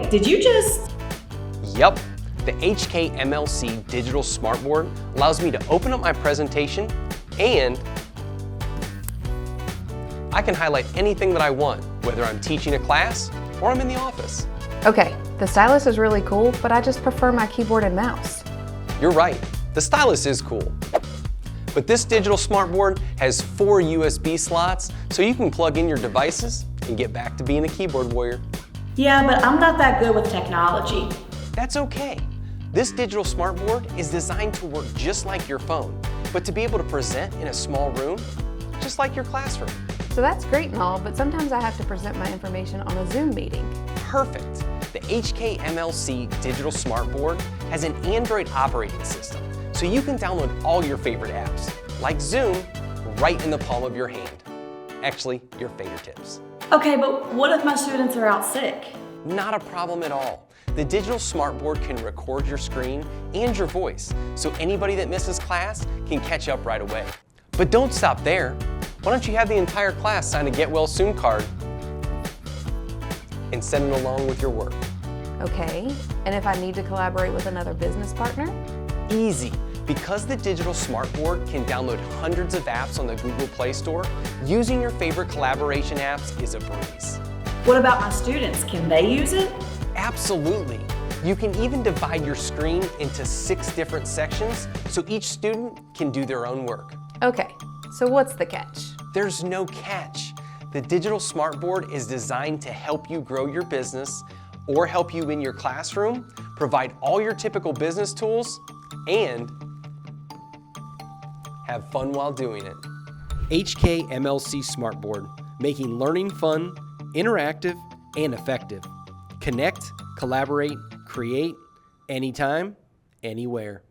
Wait, did you just... Yep, the HKMLC Digital Smartboard allows me to open up my presentation and I can highlight anything that I want, whether I'm teaching a class or I'm in the office. Okay, the stylus is really cool, but I just prefer my keyboard and mouse. You're right, the stylus is cool. But this digital smartboard has 4 USB slots, so you can plug in your devices and get back to being a keyboard warrior. Yeah, but I'm not that good with technology. That's okay. This digital smartboard is designed to work just like your phone, but to be able to present in a small room, just like your classroom. So that's great and all, but sometimes I have to present my information on a Zoom meeting. Perfect. The HKMLC Digital Smartboard has an Android operating system, so you can download all your favorite apps, like Zoom, right in the palm of your hand. Actually, your fingertips. Okay, but what if my students are out sick? Not a problem at all. The digital smartboard can record your screen and your voice, so anybody that misses class can catch up right away. But don't stop there. Why don't you have the entire class sign a Get Well Soon card and send it along with your work? Okay, and if I need to collaborate with another business partner? Easy. Because the digital smartboard can download hundreds of apps on the Google Play Store, using your favorite collaboration apps is a breeze. What about my students? Can they use it? Absolutely. You can even divide your screen into 6 different sections so each student can do their own work. Okay, so what's the catch? There's no catch. The digital smartboard is designed to help you grow your business or help you in your classroom, provide all your typical business tools, and have fun while doing it. HKMLC Smartboard, making learning fun, interactive, and effective. Connect, collaborate, create, anytime, anywhere.